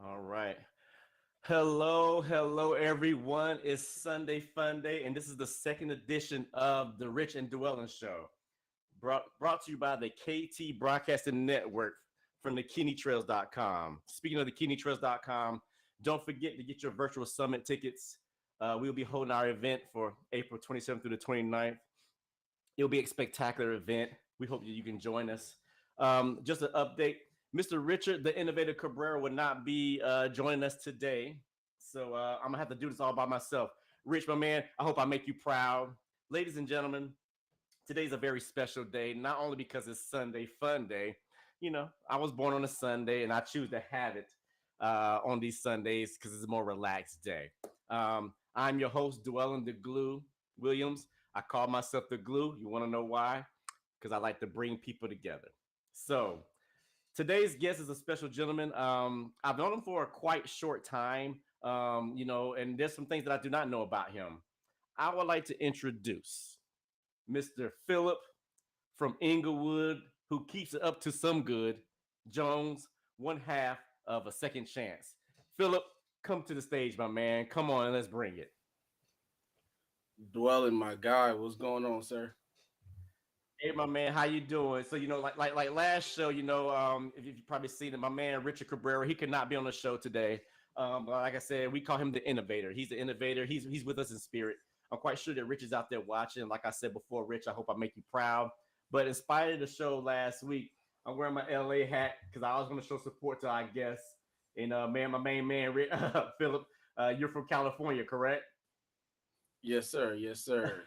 All right. Hello, everyone. It's Sunday Fun Day, and this is the second edition of the Rich and Dwelyn Show, brought to you by the KT Broadcasting Network from the KidneyTrails.com. Speaking of the KidneyTrails.com, don't forget to get your virtual summit tickets. We'll be holding our event for April 27th through the 29th. It'll be a spectacular event. We hope that you can join us. Just an update. Mr. Richard, the innovator Cabrera, will not be joining us today. So I'm going to have to do this all by myself. Rich, my man, I hope I make you proud. Ladies and gentlemen, today's a very special day, not only because it's Sunday Fun Day. You know, I was born on a Sunday, and I choose to have it on these Sundays because it's a more relaxed day. I'm your host, Dwelyn the Glue Williams. I call myself the Glue. You want to know why? Because I like to bring people together. So today's guest is a special gentleman. I've known him for a quite short time, and there's some things that I do not know about him. I would like to introduce Mr. Philip from Inglewood, who keeps it up to some good, Jones, one half of a second chance. Philip, come to the stage, my man. Come on, let's bring it. Dwelyn, my guy, what's going on, sir? Hey, my man, how you doing? So, like last show, if you've probably seen it, my man Richard Cabrera, he could not be on the show today. But like I said, we call him the innovator. He's the innovator. He's with us in spirit. I'm quite sure that Rich is out there watching. Like I said before, Rich, I hope I make you proud. But in spite of the show last week, I'm wearing my LA hat because I was going to show support to our guests. And my main man, Philip, you're from California, correct? Yes, sir. Yes, sir.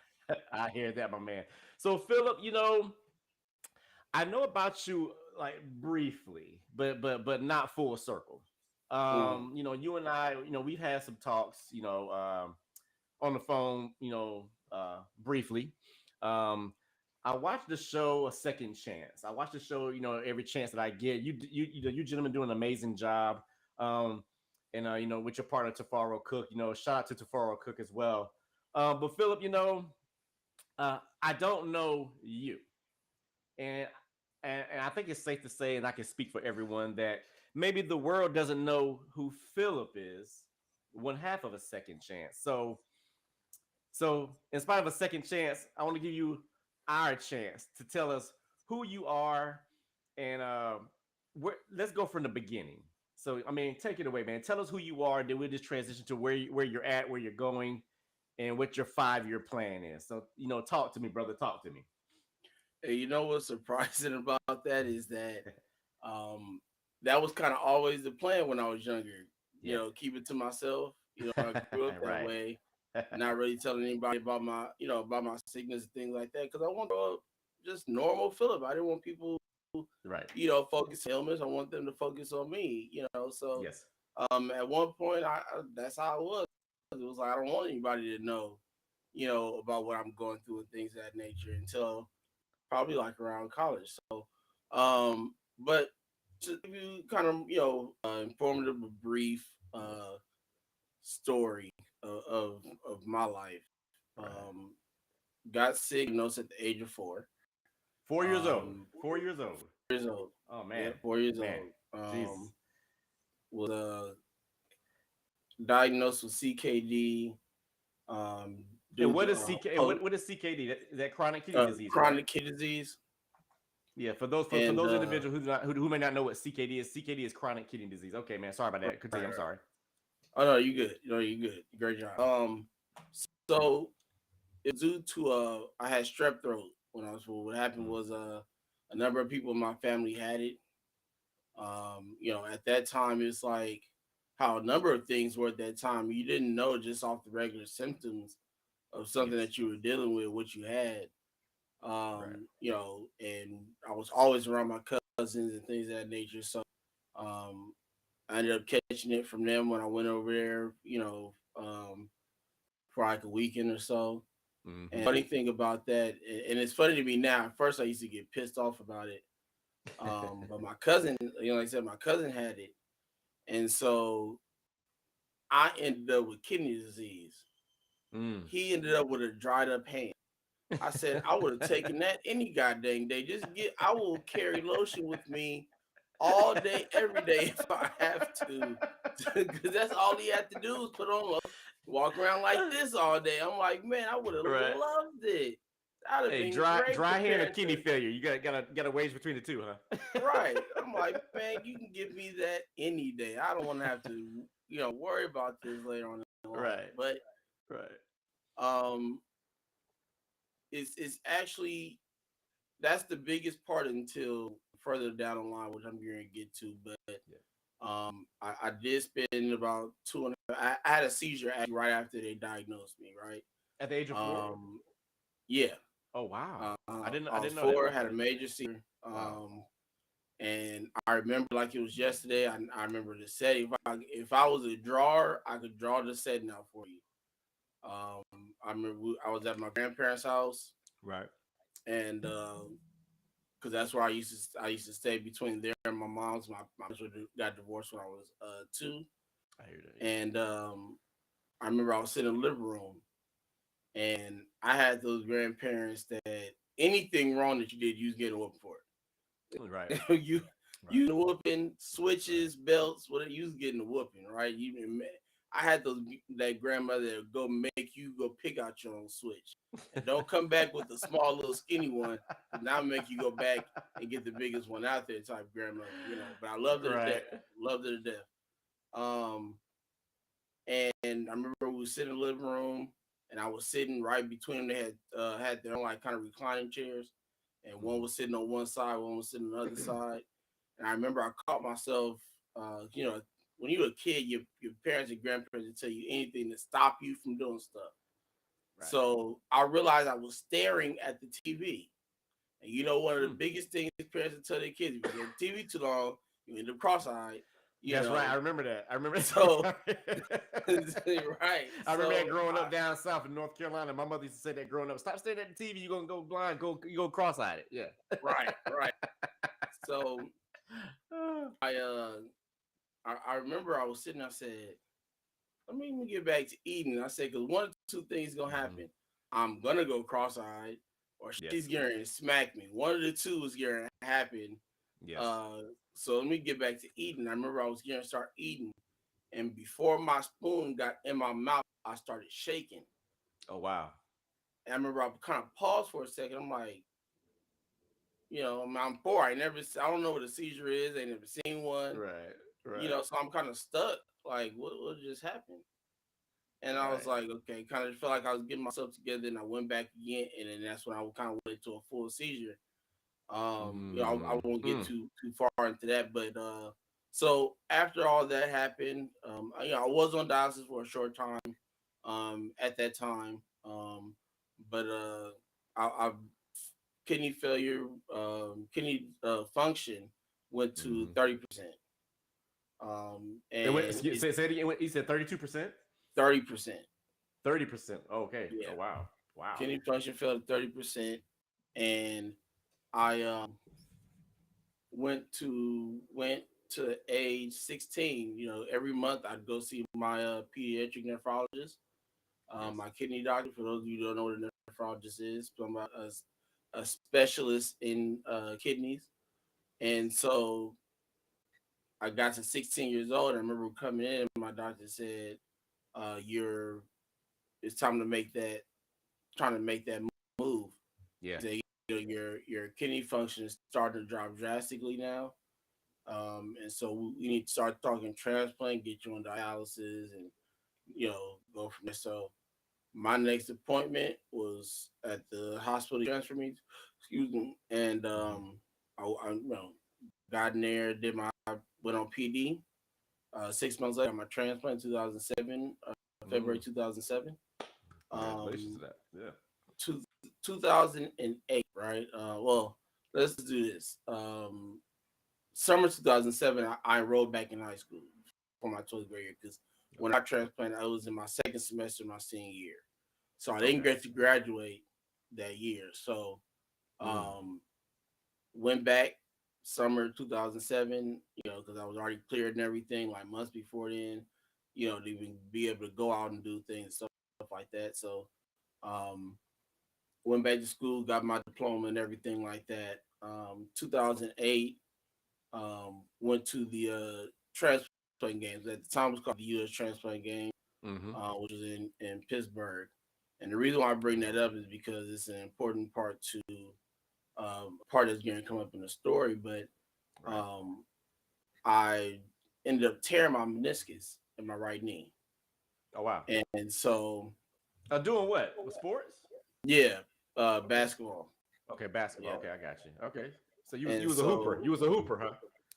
I hear that, my man. So, Philip, I know about you like briefly, but not full circle. Mm. You and I, we've had some talks, on the phone, briefly. Um, I watched the show A Second Chance. I watch the show, every chance that I get. You gentlemen do an amazing job. Um, and with your partner Tafaro Cook, shout out to Tafaro Cook as well. But Philip, I don't know you, and, and I think it's safe to say, and I can speak for everyone, that maybe the world doesn't know who Philip is. One half of a second chance. So in spite of a second chance, I want to give you our chance to tell us who you are, and let's go from the beginning. So I mean, take it away, man. Tell us who you are, then we'll just transition to where you're at, where you're going, and what your 5-year plan is. So, talk to me, brother. Talk to me. Hey, you know what's surprising about that is that um, that was kind of always the plan when I was younger. Yes. Keep it to myself. I grew up that Right. way, not really telling anybody about my sickness and things like that, because I want to grow up just normal Philip. I didn't want people, Right. focus on illness. I want them to focus on me. So Yes. at one point, that's how it was. It was like I don't want anybody to know, about what I'm going through and things of that nature until probably like around college. But to give you kind of, informative, brief story of my life. Right. Got sick, at the age of 4. 4 years old. Um, 4 years old. Years old. Oh Yeah, man. 4 years Man. old. Jesus. Was diagnosed with CKD. And Due what to is CK? What is CKD? That chronic kidney disease, correct? chronic kidney disease. Yeah. For And those individuals who may not know what CKD is chronic kidney disease. Okay, man. Sorry about that. Continue. I'm right. sorry. Oh no, you good. No, you good. Great job. So it's due to I had strep throat when I was 4. What happened Mm. was a number of people in my family had it. At that time it's like how a number of things were at that time. You didn't know just off the regular symptoms of something Yes. that you were dealing with, what you had. Right. And I was always around my cousins and things of that nature. So I ended up catching it from them when I went over there, for like a weekend or so. Mm-hmm. And funny thing about that, and it's funny to me now. At first, I used to get pissed off about it. But my cousin, like I said, my cousin had it, and so I ended up with kidney disease. Mm. He ended up with a dried up hand. I said I would have taken that any goddamn day. I will carry lotion with me all day, every day if I have to, because that's all he had to do was put on lotion, walk around like this all day. I'm like, man, I would have Right. loved it. That'd have Hey, been dry great hand or compared kidney to failure. You got a ways between the two, huh? right. I'm like, man, you can give me that any day. I don't want to have to, worry about this later on in life. Right. But Right. um, it's actually that's the biggest part until further down the line, which I'm going to get to. But Yeah. I did spend about two and I had a seizure actually right after they diagnosed me. Right. At the age of 4? Yeah. Oh wow. I I was didn't know that. 4, had a Okay. major seizure. Wow. And I remember like it was yesterday. I remember the setting. If I was a drawer, I could draw the setting out for you. I remember I was at my grandparents' house, Right. and because that's where I used to stay between there and my mom's. My mom got divorced when I was 2, I hear that. Yeah. and I remember I was sitting in the living room, and I had those grandparents that anything wrong that you did, you was getting whooped for Right. it. Right. You whooping switches, belts, whatever. You was getting a whooping, right? I had that grandmother that would go make you go pick out your own switch, and don't come back with the small little skinny one. Now make you go back and get the biggest one out there, type grandmother, But I loved her to death. Right. Loved her to death. Um, and I remember we was sitting in the living room, and I was sitting right between them. They had their own like kind of reclining chairs, and one was sitting on one side, one was sitting on the other side. And I remember I caught myself, when you're a kid, your parents and grandparents will tell you anything to stop you from doing stuff. Right. So I realized I was staring at the TV. And one of the biggest things parents will tell their kids, if you get the TV too long, you end up cross-eyed. That's right. I remember that. I remember that. So, right. I remember that growing up down south in North Carolina. My mother used to say that growing up. Stop staring at the TV. You're gonna go blind. You go cross-eyed. Yeah. Right. So I remember I was sitting. I said, "Let me get back to eating." I said, "Because one of two things gonna happen. I'm gonna go cross-eyed, or she's going to smack me. One of the two is going to happen." Yes. So let me get back to eating. I remember I was going to start eating, and before my spoon got in my mouth, I started shaking. Oh wow. And I remember I kind of paused for a second. I'm like, I'm 4. I don't know what a seizure is. I never seen one. Right. So I'm kind of stuck. Like, what just happened? And I was like, okay, kind of felt like I was getting myself together, and I went back again, and then that's when I kind of went to a full seizure. I won't get too far into that, but so after all that happened, I was on dialysis for a short time, at that time, but I kidney failure, kidney function went to 30%. And say it again. You said 32%. 30%. 30%. Okay. Yeah. Oh wow. Wow. Kidney function fell to 30%, and I went to age 16. Every month I'd go see my pediatric nephrologist, my kidney doctor. For those of you who don't know what a nephrologist is, I'm a specialist in kidneys. And so I got to 16 years old. I remember coming in, and my doctor said, it's time to make that move. Yeah. Say, your kidney function is starting to drop drastically now, and so we need to start talking transplant, get you on dialysis, and go from there. So my next appointment was at the hospital. Transfer me, excuse me, and I got in there, went on PD. 6 months later, my transplant in 2007, February 2007. Congratulations to that. Yeah. 2008, right? Well, let's do this. Summer 2007, I enrolled back in high school for my 12th grade year because when I transplanted, I was in my second semester of my senior year, so I didn't Okay. get to graduate that year. So Mm. um, went back summer 2007, because I was already cleared and everything, like months before then, to even be able to go out and do things, stuff like that. So um, went back to school, got my diploma and everything like that. 2008, went to the transplant games. At the time, it was called the U.S. Transplant Game, Mm-hmm. which was in Pittsburgh. And the reason why I bring that up is because it's an important part to part that's going to come up in the story. But Right. um, I ended up tearing my meniscus in my right knee, Oh wow. and so Doing what? With sports? yeah, Okay. basketball. Okay, basketball. Yeah, Okay, I got you. Okay. So you and was a hooper. so You was a hooper, huh?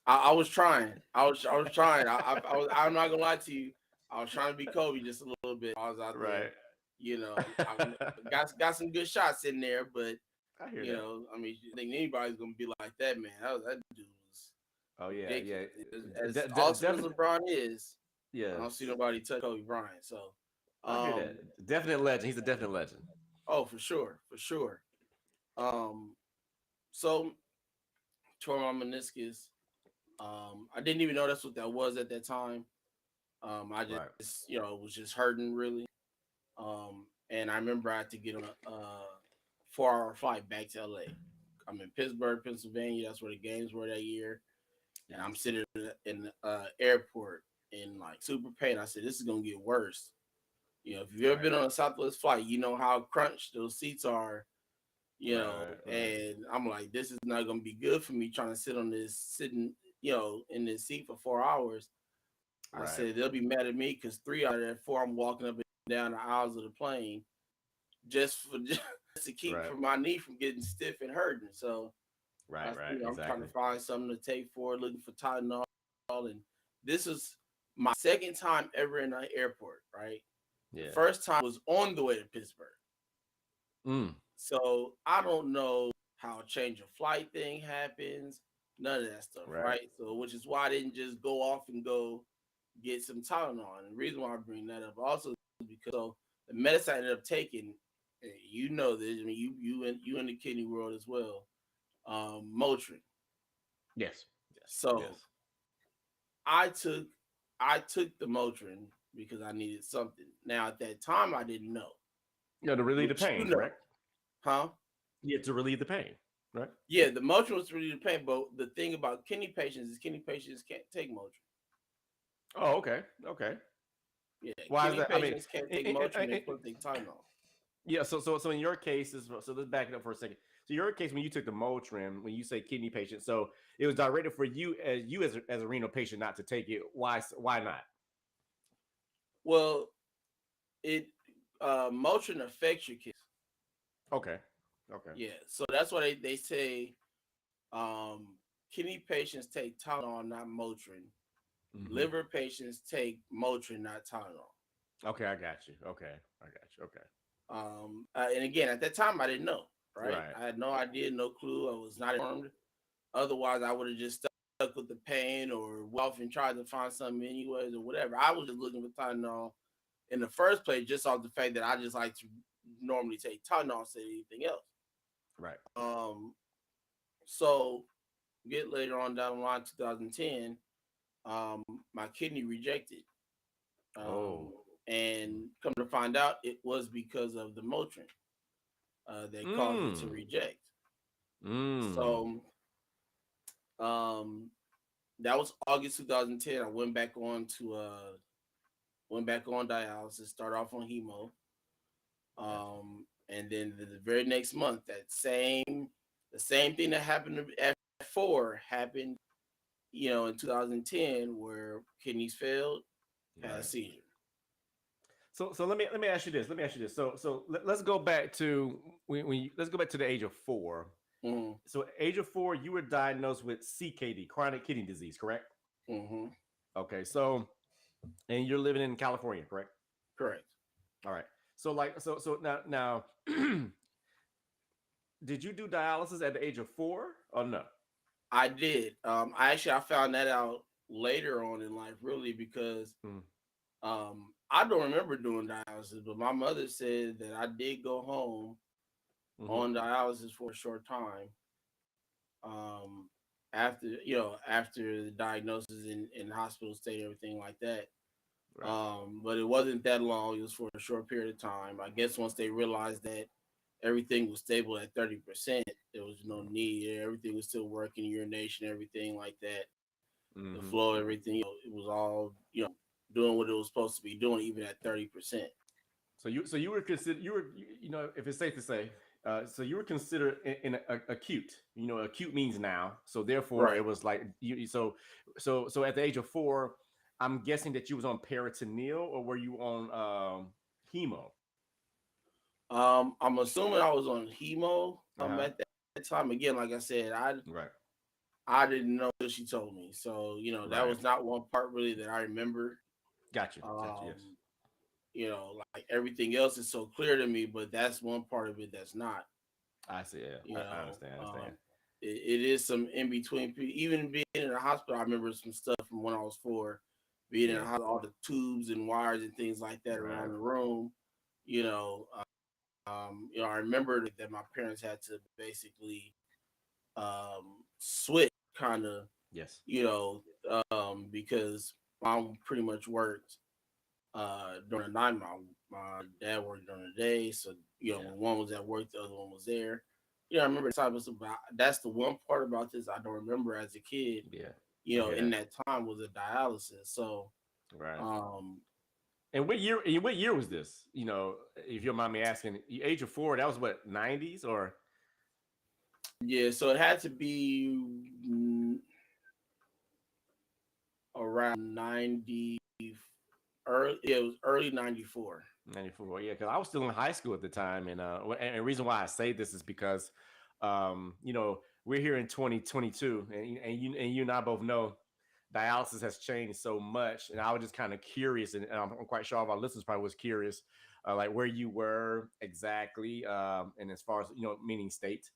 I was trying. I was trying. I was. I'm not gonna lie to you. I was trying to be Kobe just a little bit. I was out there. Right. I got some good shots in there, but I hear that. I mean, I think anybody's gonna be like that, man. That dude was Oh yeah, yeah. ridiculous. As awesome as Definitely. LeBron is, I don't see Yes. nobody touch Kobe Bryant. So, I hear that. um, Definite legend. He's a definite legend. oh for sure, for sure. Um, so tore my meniscus. I didn't even know that's what that was at that time. I Right. just, was just hurting really. And I remember I had to get on a 4-hour flight back to LA. I'm in Pittsburgh, Pennsylvania. That's where the games were that year. And I'm sitting in the airport in like super pain. I said, this is going to get worse. If you've ever Right. been on a Southwest flight, you know how crunched those seats are, Right. Right. and I'm like, this is not going to be good for me trying to sitting, in this seat for 4 hours. I Right. said, they'll be mad at me because 3 out of that 4, I'm walking up and down the aisles of the plane just to keep Right. from my knee from getting stiff and hurting. So Right. Right. I'm trying Exactly. to find something to take for it, looking for Tylenol. And this is my second time ever in an airport, right? The Yeah. first time was on the way to Pittsburgh. Mm. So I don't know how a change of flight thing happens, none of that stuff, Right. right? So which is why I didn't just go off and go get some Tylenol. And the reason why I bring that up also is because the medicine I ended up taking, you know this, I mean you in the kidney world as well, Motrin. Yes. Yes. So Yes. I took I took the Motrin because I needed something. Now at that time I didn't know, You know, to relieve the which pain, correct? huh? Yeah, to relieve the pain, right? Yeah, the Motrin was really the pain, but the thing about kidney patients is kidney patients can't take Motrin. Oh, okay. Okay. Yeah, Why is kidney that? I mean, patients can't take Motrin; they're supposed to take Tylenol. yeah. So in your case, so let's back it up for a second. So your case, when you took the Motrin, when you say kidney patient, so it was directed for you as a renal patient not to take it. Why not? Well, it Motrin affects your kidneys. Okay. Okay. Yeah, so that's why they say um, kidney patients take Tylenol, not Motrin. Hmm. Liver patients take Motrin, not Tylenol. Okay, I got you. Okay, I got you. Okay. And again, at that time, I didn't know. Right, Right. I had no idea, no clue. I was not informed. Otherwise, I would have just stuck with the pain or off and tried to find something anyways or whatever. I was just looking for Tylenol in the first place, just off the fact that I just like to normally take Tylenol instead of anything else. Right. Um, so get later on down the line, 2010, um, my kidney rejected. Um, Oh. and come to find out, it was because of the Motrin that caused it to Mm. reject. Mm. So um, that was August 2010. I went back on dialysis, started off on hemo. Okay. And then the very next month, the same thing that happened at 4 happened, in 2010 where kidneys failed, had a Right. seizure. So let me ask you this. Let me ask you this. Let's go back to let's go back to the age of 4. Mm-hmm. So age of 4, you were diagnosed with CKD, chronic kidney disease, correct? Mm-hmm. Okay. So and you're living in California, correct? Correct. All right. So now did you do dialysis at the age of 4 or no? I did. I found that out later on in life, really, because Mm. I don't remember doing dialysis, but my mother said that I did go home Mm-hmm. on dialysis for a short time. Um, after the diagnosis in hospital stay and everything like that. Right. But it wasn't that long. It was for a short period of time. I guess once they realized that everything was stable at 30%, there was no need. Everything was still working, urination, everything like that. The Mm-hmm. flow, everything, it was all, doing what it was supposed to be doing, even at 30%. So you were considered if it's safe to say, so you were considered in acute. Acute means now. So therefore, Right. it was like so at the age of 4, I'm guessing that you was on peritoneal, or were you on hemo? I'm assuming I was on hemo Uh huh. at that time. Again, like I said, Right. I didn't know till she told me. So, that Right. was not one part really that I remember. Gotcha. Gotcha. Yes. Um, like everything else is so clear to me, but that's one part of it that's not. I see. Yeah. You I know, understand. I understand. um, it is some in between. Even being in the hospital, I remember some stuff from when I was 4, being in the Yeah. hospital, all the tubes and wires and things like that Right. around the room. You know, I remember that my parents had to basically switch kind of, Yes. because mom pretty much worked during the night. My dad worked during the day, so Yeah. when one was at work, the other one was there. I remember the type of stuff. But that's the one part about this I don't remember as a kid. Yeah. I hear In that. that time was a dialysis. So, Right. um, And what year? What year was this? If you don't mind me asking, age of 4. That was what, 90s or? yeah, so it had to be around 90. Early, yeah, it was early 94. 94. Yeah, because I was still in high school at the time, and the reason why I say this is because, we're here in 2022, and you and I both know dialysis has changed so much, and I was just kind of curious, and I'm quite sure all of our listeners probably was curious, like where you were exactly, and as far as meaning state,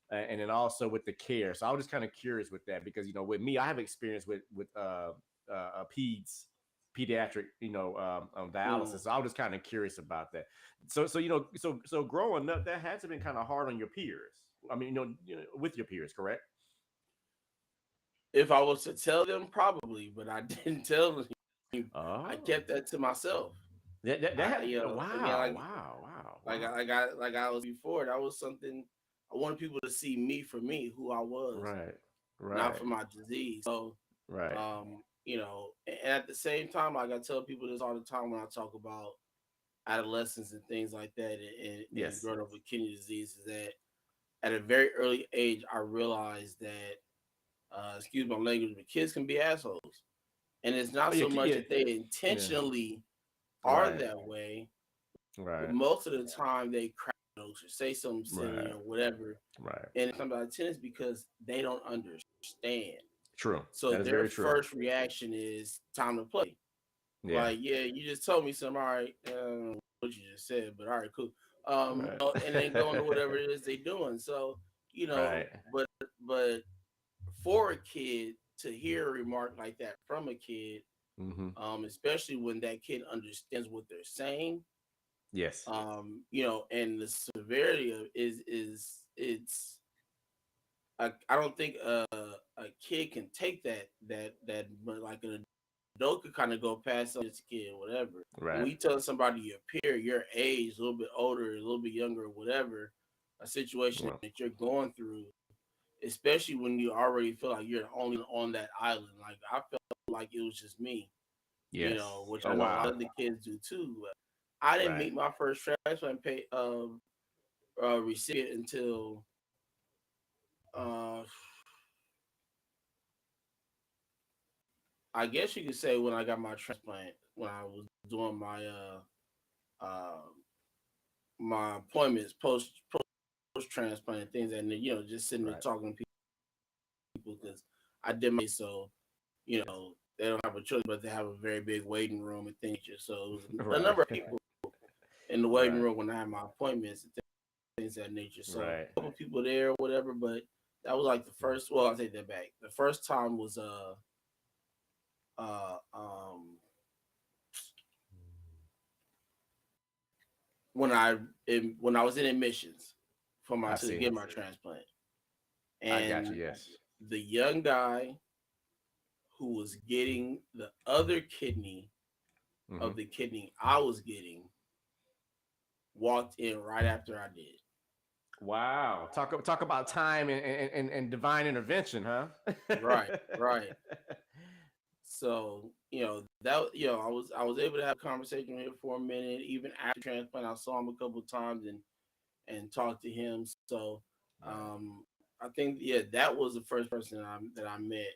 and then also with the care. So I was just kind of curious with that because with me, I have experience with pediatric Mm. dialysis. So I was just kind of curious about that. So growing up, that had to been kind of hard on your peers. I mean, with your peers, correct? If I was to tell them, probably, but I didn't tell them. I Oh, kept that to myself. that I, had, again, wow, wow, wow, wow. like I was before. That was something I wanted people to see me for me, who I was, Right, not right, for my disease. So, right. and at the same time, like I tell people this all the time when I talk about adolescence and things like that, and Yes. growing up with kidney disease, is that at a very early age, I realized that, excuse my language, but kids can be assholes. And it's Oh not yeah, so much yeah, that they yeah. intentionally are Right, that way, but right, most of the time they crack jokes or say something silly right, or whatever. right. And sometimes it's because they don't understand. True. So That is their very true. first reaction is time to play. Yeah. Like, yeah, you just told me something. All right, what you just said, but all right, cool. Right. And then going to whatever it is they doing. So, Right. but for a kid to hear a remark like that from a kid, Mm-hmm. especially when that kid understands what they're saying, Yes. and the severity of is it's I don't think a kid can take that, but like an adult could kind of go past this kid, whatever. But Right. when you tell somebody your peer, your age, a little bit older, a little bit younger, whatever, a situation Well, that you're going through, especially when you already feel like you're the only one on that island. Like I felt like it was just me, yes. which Oh I know a lot wow. of the kids do too. But I didn't Right. meet my first transplant recipient until uh, I guess you could say when I got my transplant, when I was doing uh, my appointments post transplant things, and just sitting there Right. talking to people because I did my so Yes. they don't have a choice but to have a very big waiting room and things. So it was a Right. number of people in the waiting Right. room when I had my appointments and things of that nature. So Right. a couple people there or whatever, but that was like the first. Well, I'll take that back. The first time was uh um when I was in admissions for my I to see. get my transplant, I got you. and Yes. the young guy who was getting the other kidney Hmm. of the kidney I was getting walked in right after I did. Wow. Talk about time and divine intervention, huh? Right, right. So I was able to have a conversation with him for a minute. Even after transplant, I saw him a couple of times and talked to him. So Yeah. I think that was the first person that I met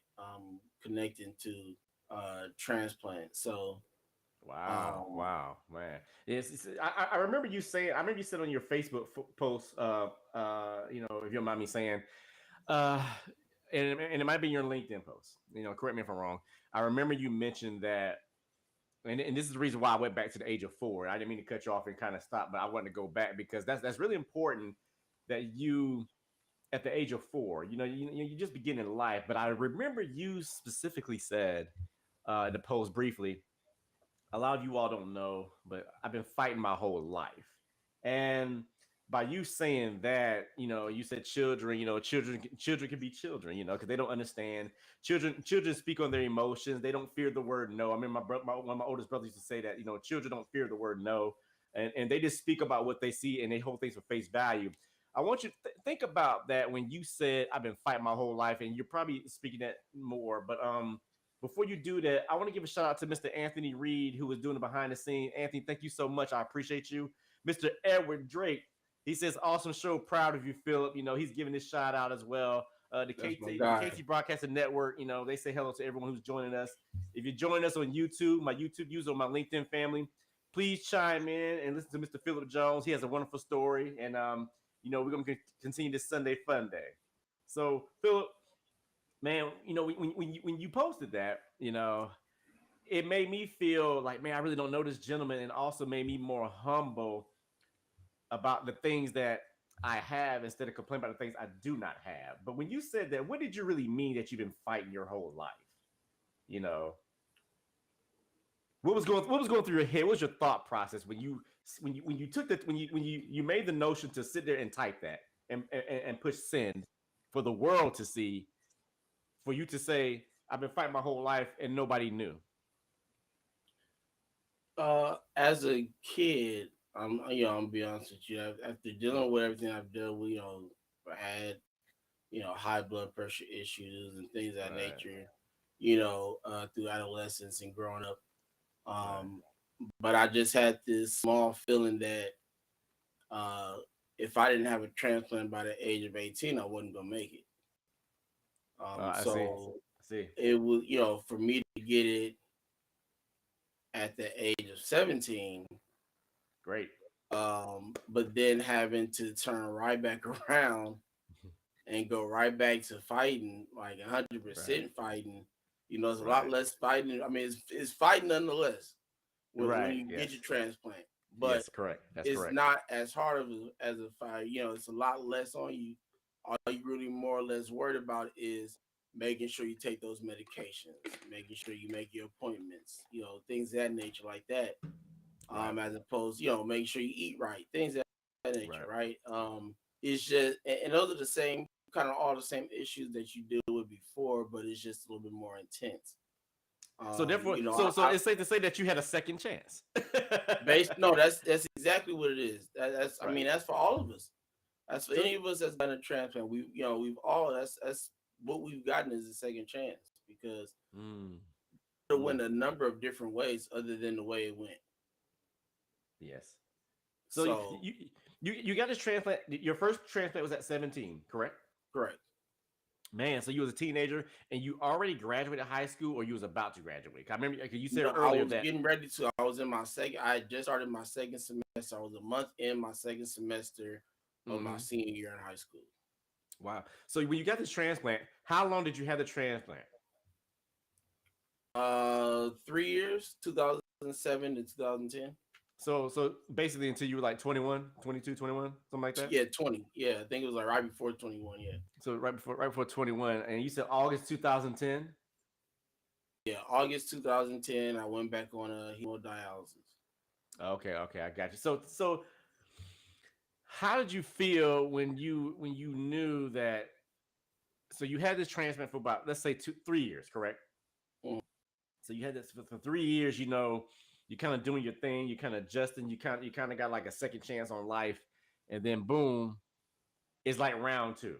connecting to transplant. So Wow, um, wow, man. I remember you saying. I remember you said on your Facebook post. If you don't mind me saying, uh, and it might be your LinkedIn post. Correct me if I'm wrong. I remember you mentioned that, and this is the reason why I went back to the age of 4. I didn't mean to cut you off and kind of stop, but I wanted to go back because that's really important that you at the age of 4. You just begin in life. But I remember you specifically said in the post briefly, a lot of you all don't know, but I've been fighting my whole life. And by you saying that, you said children, children can be children, because they don't understand. Children speak on their emotions. They don't fear the word no. I mean, one of my oldest brothers used to say that, children don't fear the word no, and they just speak about what they see and they hold things for face value. I want you to think about that when you said I've been fighting my whole life, and you're probably speaking that more, but before you do that, I want to give a shout out to Mr. Anthony Reed, who was doing the behind the scene. Anthony, thank you so much. I appreciate you. Mr. Edward Drake, he says, awesome show. Proud of you, Philip. He's giving this shout out as well. that's my The guy. KT Broadcasting Network, they say hello to everyone who's joining us. If you're joining us on YouTube, my YouTube user, my LinkedIn family, please chime in and listen to Mr. Philip Jones. He has a wonderful story. And, we're going to continue this Sunday Fun Day. So, Philip, man, when you posted that, it made me feel like, man, I really don't know this gentleman, and also made me more humble about the things that I have instead of complaining about the things I do not have. But when you said that, what did you really mean that you've been fighting your whole life? You know, what was going through your head? What was your thought process when you took that when you made the notion to sit there and type that and push send for the world to see, for you to say I've been fighting my whole life and nobody knew. As a kid, I'm gonna be honest with you. After dealing with everything I've dealt with, I had high blood pressure issues and things of that Right, nature. Through adolescence and growing up. right. Um, but I just had this small feeling that uh, if I didn't have a transplant by the age of 18, I wasn't gonna make it. I see. So I see. it was, for me to get it at the age of 17, Great. but then having to turn right back around and go right back to fighting, like Right. 100% fighting. It's a lot Right. less fighting. I mean, it's fighting nonetheless when Right. you get Yes. your transplant, but Yes. Correct. That's it's correct. not as hard of as a fight. It's a lot less on you. All you really more or less worried about is making sure you take those medications, making sure you make your appointments, things of that nature like that. Right. As opposed, making sure you eat right, things of that nature, Right. right? It's just, and those are the same kind of all the same issues that you deal with before, but it's just a little bit more intense. So therefore, so I it's safe to say that you had a second chance. based no, that's exactly what it is. That's I Right. mean, that's for all of us. That's for So any of us that's done a transplant. We've all that's what we've gotten is a second chance because mm, it mm, went a number of different ways other than the way it went. yes. So you, So you you got this transplant. Your first transplant was at 17, correct? correct. Man, so you was a teenager and you already graduated high school, or you was about to graduate? I remember you said No, I earlier was that. getting ready to. I was in my second. I had just started my second semester. I was a month in my second semester of my Mhm. senior year in high school. Wow. So when you got this transplant, how long did you have the transplant? 3 years, 2007 to 2010. So basically until you were like 21, 22, 21, something like that. Yeah, 20. Yeah, I think it was like right before 21. Yeah. So right before 21, and you said August 2010. Yeah, August 2010, I went back on a hemodialysis. Okay, okay, I got you. So how did you feel when you knew that? So you had this transplant for about, let's say, 3 years, correct? Mm. So you had this for 3 years. You kind of doing your thing. You kind of adjusting. You kind of got like a second chance on life, and then boom, it's like round two.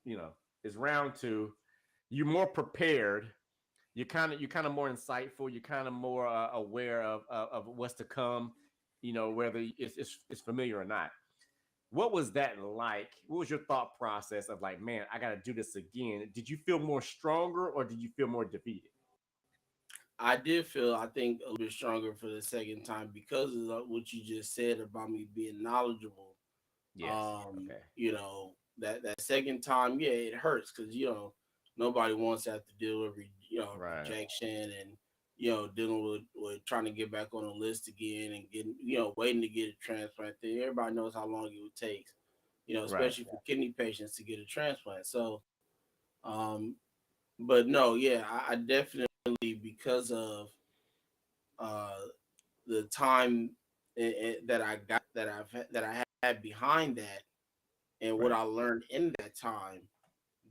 You know, it's round two. You're more prepared. You're kind of more insightful. You're kind of more aware of what's to come. Whether it's familiar or not. What was that like? What was your thought process of like, man, I got to do this again? Did you feel more stronger or did you feel more defeated? I did feel, I think, a little bit stronger for the second time because of what you just said about me being knowledgeable. Yes. Okay. That second time, yeah, it hurts because nobody wants to have to deal with Right. rejection and dealing with trying to get back on the list again and getting waiting to get a transplant. Thing. Everybody knows how long it would take, Right. especially for kidney patients to get a transplant. So, um, but no, yeah, I definitely because of uh the time that I got that I had behind that and what Right. I learned in that time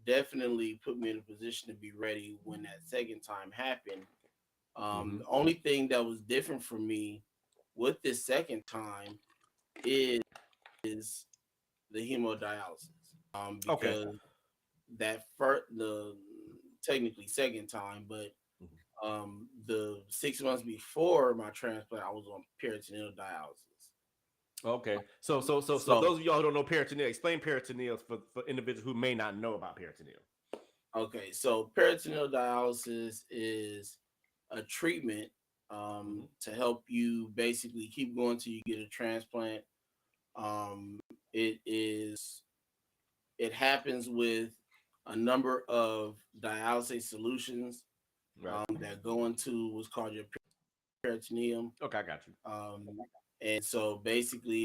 definitely put me in a position to be ready when that second time happened. Mm-hmm. The only thing that was different for me with this second time is the hemodialysis. Okay. Because that first the technically second time, but Mhm. the 6 months before my transplant, I was on peritoneal dialysis. Okay. So So those of y'all who don't know peritoneal, explain peritoneal for individuals who may not know about peritoneal. okay, so peritoneal dialysis is a treatment Mm-hmm. to help you basically keep going till you get a transplant. Um, it is it happens with a number of dialysis solutions Right. that go into what's called your peritoneum. Okay, I got you. Um, and so basically,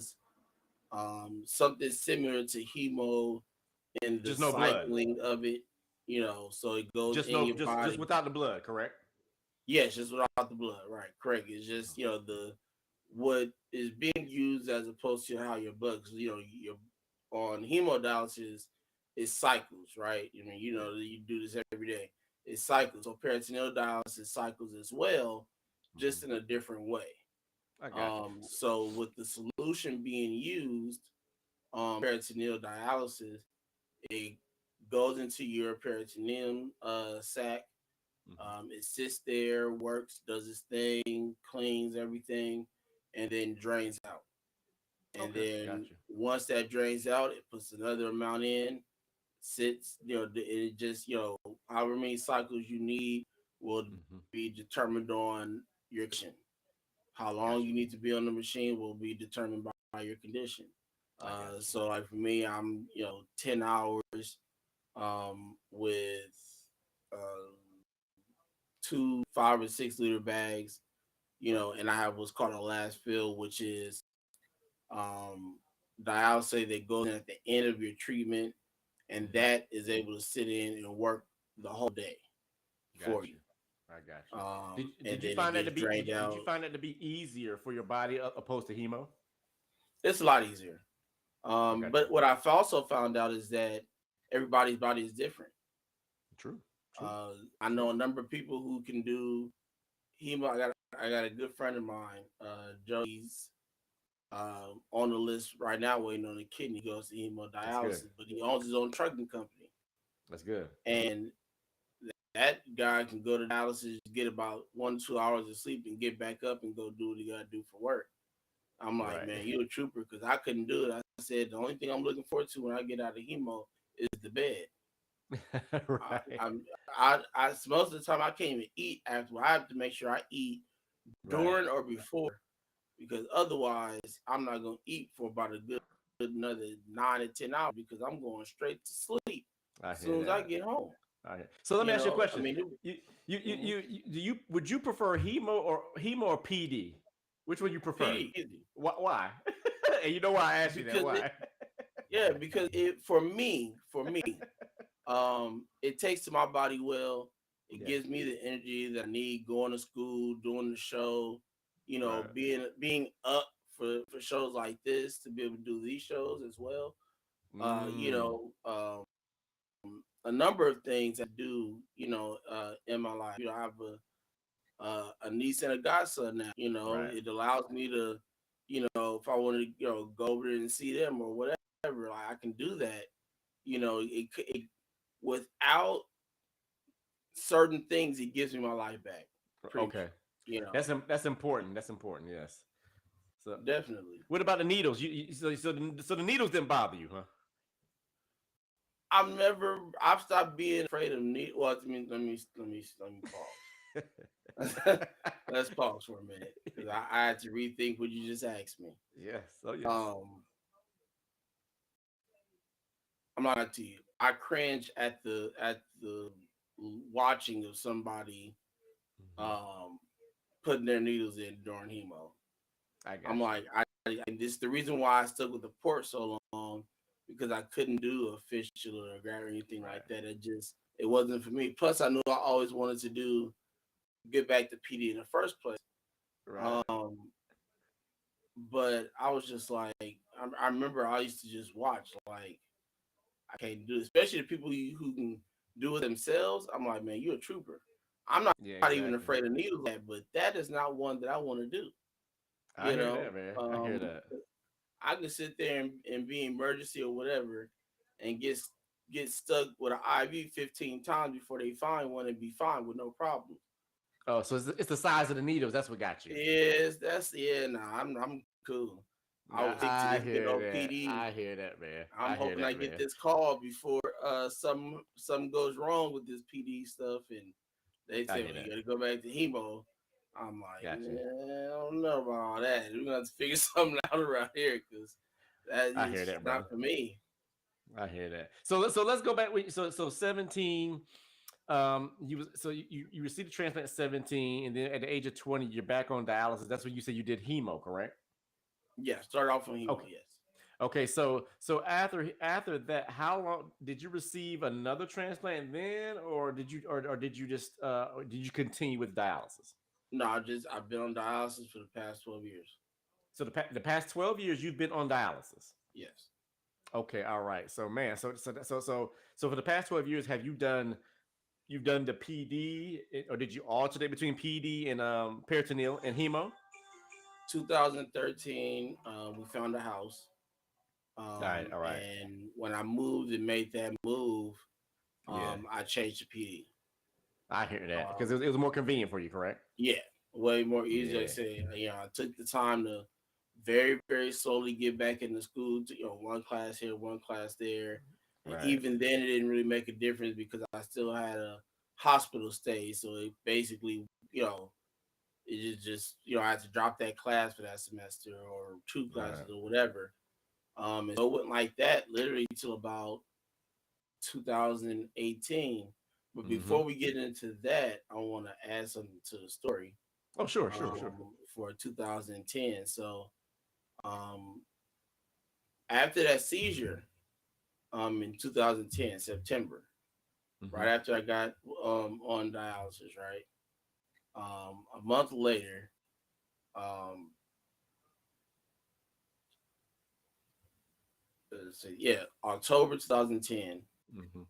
something similar to hemo in the Just no blood. cycling of it. So it goes Just in no, your just body. without the blood, correct? Yes, just without the blood, right? Correct. It's just the what is being used as opposed to how your blood, because you're on hemodialysis, it cycles, right? I mean, you do this every day. It cycles. So peritoneal dialysis cycles as well, Mm-hmm. just in a different way. I got you. So with the solution being used, peritoneal dialysis, it goes into your peritoneum sac. Mm-hmm. It sits there, works, does its thing, cleans everything, and then drains out. And Okay, then got you. once that drains out, it puts another amount in, sits, it just, however many cycles you need will Mm-hmm. be determined on your condition. How long Got you you. need to be on the machine will be determined by your condition. I got you. So like for me, I'm, 10 hours with uh, 2 5 or 6 liter bags, Right. and I have what's called a last fill, which is um, dialysate that goes in at the end of your treatment, and Mm-hmm. that is able to sit in and work the whole day for Got you. you. I got you. Did And you then it find that to gets be drained did you out. find that to be easier for your body opposed to hemo? It's a lot easier. Okay. But what I've also found out is that everybody's body is different. True. True. Uh, I know a number of people who can do hemo. I got a good friend of mine, Joe. He's on the list right now, waiting on a kidney. He goes to That's good. hemodialysis, but he owns his own trucking company, That's good. and that guy can go to dialysis, get about 1 to 2 hours of sleep, and get back up and go do what he got to do for work. I'm like, Right. man, you a trooper because I couldn't do it. I said the only thing I'm looking forward to when I get out of hemo is the bed. I, Right. I'm, I most of the time I can't even eat after. I have to make sure I eat Right. during or before because otherwise I'm not gonna eat for about a good another 9 to 10 hours because I'm going straight to sleep I as hear soon as I that. get home. So let me ask you a I question. mean, mhm. Do you would you prefer hemo or PD? Which one you prefer? PD easy Why? And you know why I asked you that? because Why? because it for me, it takes to my body well. It Yes. gives me the energy that I need going to school, doing the show, Right. being up for shows like this to be able to do these shows as well. You Mm, know, a number of things I do, in my life. You know, I have a niece and a godson now. You know, right. it allows me to, if I want to, go over there and see them or whatever, like I can do that. You know, without certain things, it gives me my life back. Pretty much, Okay. you know, That's important. That's important. Yes. So, definitely. what about the needles? So the needles didn't bother you, huh? I've stopped being afraid of needles. Well, let me pause. Let's pause for a minute because I had to rethink what you just asked me. Yes. Oh, yes. Um, I'm not gonna to you. I cringe at the watching of somebody Mhm. um putting their needles in during hemo. I I'm got you. like, and this is the reason why I stuck with the port so long because I couldn't do a fistula or grab or anything Right. like that. It wasn't for me. Plus, I knew I always wanted to get back to PD in the first place. Right. Um, but I was just like, I remember I used to just watch like I can't do it, especially the people who can do it themselves. I'm like, man, you're a trooper. I'm Yeah. not even Exactly. afraid of needles, but that is not one that I want to do. I You hear know, that, man. I hear that. I can sit there and be emergency or whatever, and get stuck with an IV 15 times before they find one and be fine with no problem. Oh, so it's the size of the needles. That's what got you. Yes, that's yeah. Nah, I'm cool. I will stick to I this good hear old that. PD. I hear that, man. I'm I hear hoping I that, get man. this call before some goes wrong with this PD stuff, and they I say, hear well, you that. got to go back to hemo. I'm like, Gotcha. I don't know about all that. We're gonna have to figure something out around here because that I is hear just that, brother. not for me. I hear that. So let's go back. So 17. You received a transplant at 17, and then at the age of 20, you're back on dialysis. That's when you said you did hemo, correct? Yeah, start off on hemo. Okay. Yes. Okay. So after that, how long did you receive another transplant then, or did you just or did you continue with dialysis? No, I've been on dialysis for the past 12 years. So the past 12 years you've been on dialysis. Yes. Okay, all right. So man, so for the past 12 years, have you've done the PD, or did you alternate between PD and peritoneal and hemo? 2013, we found a house. All right, all right. And when I moved and made that move, Yeah, I changed to PD. I hear that because Um, it was more convenient for you, correct? yeah, way more easy. Like I Yeah, say, I took the time to very, very slowly get back into school. To, one class here, one class there, and right. even then, it didn't really make a difference because I still had a hospital stay. So it basically, it just I had to drop that class for that semester or two Right. classes or whatever. And so it went like that literally till about 2018. But Mm-hmm. before we get into that, I want to add something to the story Oh, sure, sure, sure. for 2010. So um, after that seizure in 2010, September, Mm-hmm. right after I got on dialysis, right? A month later, um, let's see, yeah, October 2010, Mm-hmm.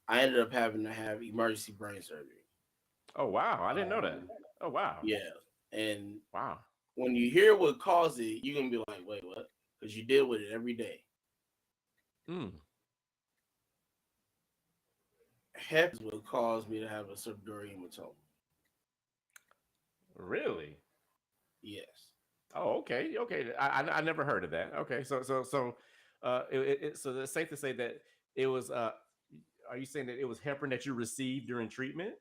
I ended up having to have emergency brain surgery. Oh wow, I didn't know that. Um, Oh wow, yeah, and wow. when you hear what caused it, you're gonna be like, wait, what? Because you deal with it every day. Mm, Hep is what caused me to have a subdural hematoma. really? Yes. Oh, okay, okay. I never heard of that. Okay, so it's safe to say that it was. Are you saying that it was heparin that you received during treatment?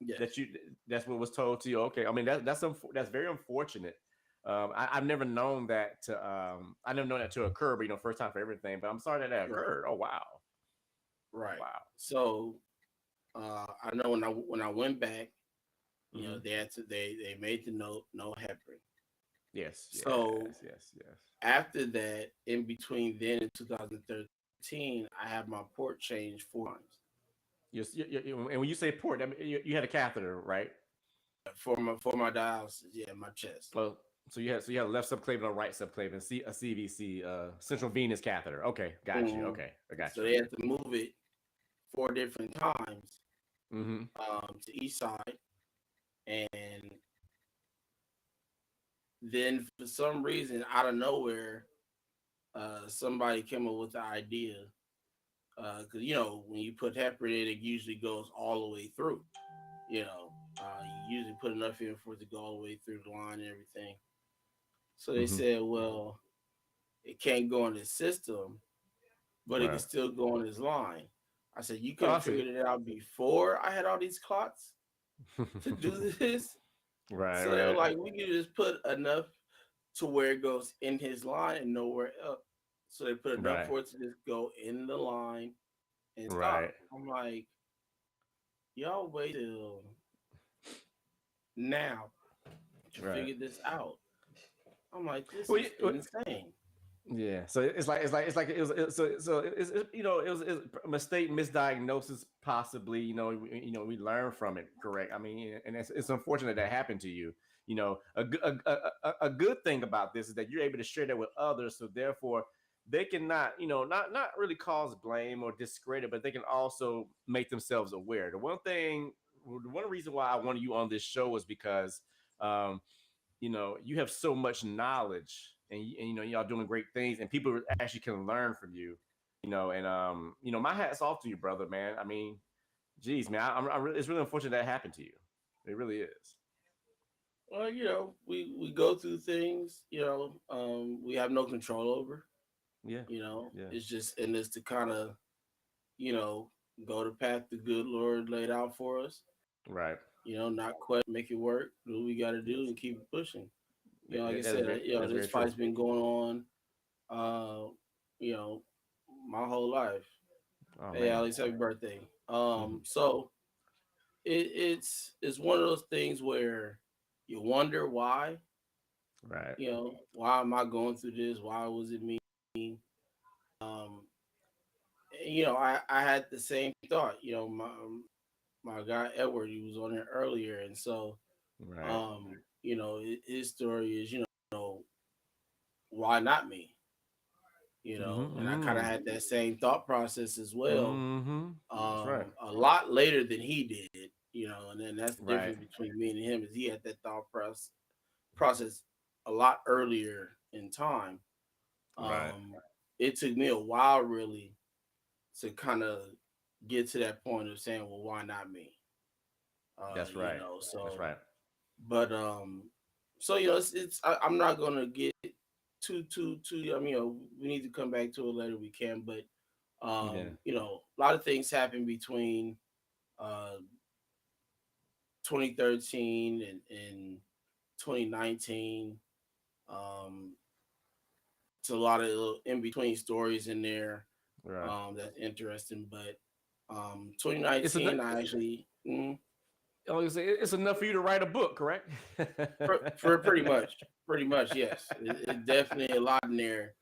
That Yes. you that's what was told to you. Okay, I mean that's very unfortunate. I've never known that I never known that to occur, but first time for everything. But I'm sorry that that Right. occurred. Oh wow, Right. wow. So I know when I went back, Hmm. they had to they made the note no heparin. Yes, So yes. after that, in between then and 2013, I had my port changed 4 times And when you say port, I mean, you had a catheter, right? for my dialysis. Yeah, my chest. Well, So you had left subclavian or right subclavian, a CVC, central venous catheter. Okay, got you. Mhm. Okay, I got So you. they had to move it 4 different times Mm-hmm. to each side, and then for some reason, out of nowhere, somebody came up with the idea because when you put heparin in, it usually goes all the way through. You know, you usually put enough in for it to go all the way through the line and everything. So they Mm-hmm. said, well, it can't go in the system, but it can Right. still go on his line. I said, you Oh, could I have see. figured it out before I had all these clots to do this. Right, So they were right, like, we could just put enough to where it goes in his line and nowhere else. So they put enough right, for it to just go in the line and right. stop. I'm like, y'all wait till now to Right. figure this out. I'm like, this Well, is insane. yeah. So it's like it was a mistake, misdiagnosis, possibly. We learn from it. Correct. I mean, and it's unfortunate that happened to you. A good thing about this is that you're able to share that with others, so therefore they can not really cause blame or discredit, but they can also make themselves aware. The one reason why I wanted you on this show was because um, you have so much knowledge, and y'all doing great things, and people actually can learn from you. My hat's off to you, brother, man. I mean, geez, man, it's really unfortunate that happened to you. It really is. Well, we go through things, we have no control over. Yeah, yeah, It's just in this to kind of, you know, go the path the good Lord laid out for us. right. Not quite make it work. Do what we got to do and keep it pushing. Like I said, That's this very true. fight's been going on, you know, my whole life. Oh Hey, man, Alex, happy birthday. hmm So it's one of those things where you wonder why. right. Why am I going through this? Why was it me? Um, I had the same thought. My guy Edward, he was on there earlier, and so Right. his story is why not me? And I kind of Mm-hmm. had that same thought process as well. Mm-hmm. That's right. A lot later than he did, and then that's the Right. difference between me and him is he had that thought process a lot earlier in time. Right. Um, it took me a while really to kind of get to that point of saying, well, why not me? That's right. That's So right. but so I'm not gonna get too. I mean, we need to come back to it later. We can, but Yeah. a lot of things happened between uh 2013 and 2019. Um, it's a lot of little in between stories in there. Right. That's interesting, but It's enough. 2019, I actually. It's enough for you to write a book, correct? For pretty much, yes. It definitely a lot in there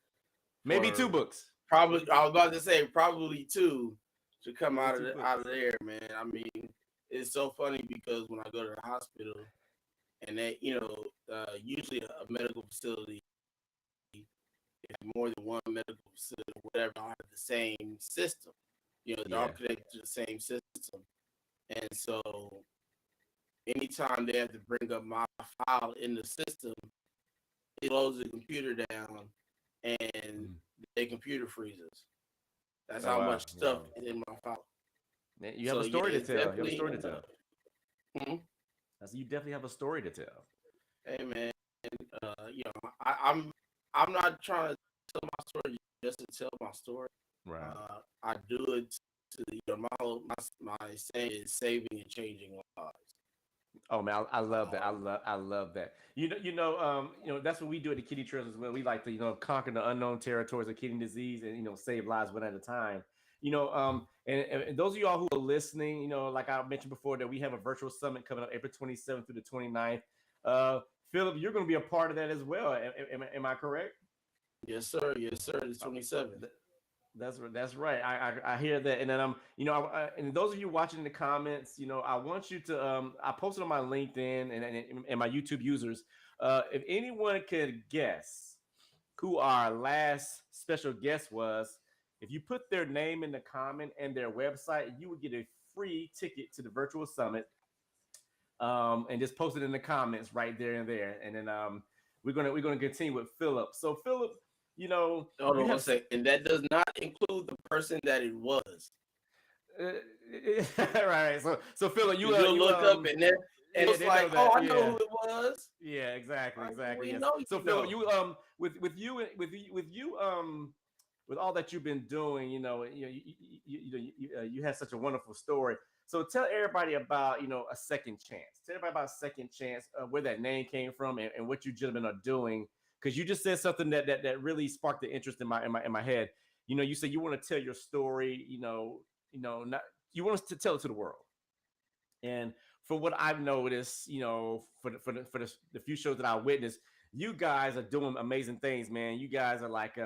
Maybe two for books. probably. I was about to say probably two to come Maybe out two out books. of there, man. I mean, it's so funny because when I go to the hospital and they, usually a medical facility, if more than one medical facility, whatever, all have the same system. They're all Yeah. connected to the same system, and so anytime they have to bring up my file in the system, it slows the computer down and Mhm. their computer freezes. That's Oh how wow. much stuff Wow. is in my file. Man, you have So a yeah, story to it's tell. You have a definitely. story to tell. Mhm. I said you definitely have a story to tell. Hey man, I'm not trying to tell my story just to tell my story. Right. I do it to my whole my saying is saving and changing lives. Oh man, I love that. Um, I love that. That's what we do at the Kidney Trails as well. We like to, conquer the unknown territories of kidney disease and save lives one at a time. And those of y'all who are listening, like I mentioned before, that we have a virtual summit coming up April 27th through the 29th. Uh, Philip, you're going to be a part of that as well. Am I correct? yes, sir. Yes, sir. It's Uh, 27th. that's right. I hear that, and then and those of you watching in the comments, I want you to I posted on my LinkedIn and my YouTube users. If anyone could guess who our last special guest was, if you put their name in the comment and their website, you would get a free ticket to the virtual summit. And just post it in the comments right there and there. And then we're gonna continue with Philip. So Philip, you know, Hold you on one have second. And that does not include the person that it was. uh, right. So Philip, Because you'll look up and then and yeah, it's they know like, oh, that. I know Yeah. who it was. Yeah, exactly, Like, exactly. we Yes. know So you Philip, know. you with all that you've been doing, you had such a wonderful story. So tell everybody about a second chance. Tell everybody about second chance, where that name came from, and what you gentlemen are doing. Because you just said something that really sparked the interest in my head. You said you want to tell your story. Not you want us to tell it to the world. And from what I've noticed, for the few shows that I witnessed, you guys are doing amazing things, man. You guys are like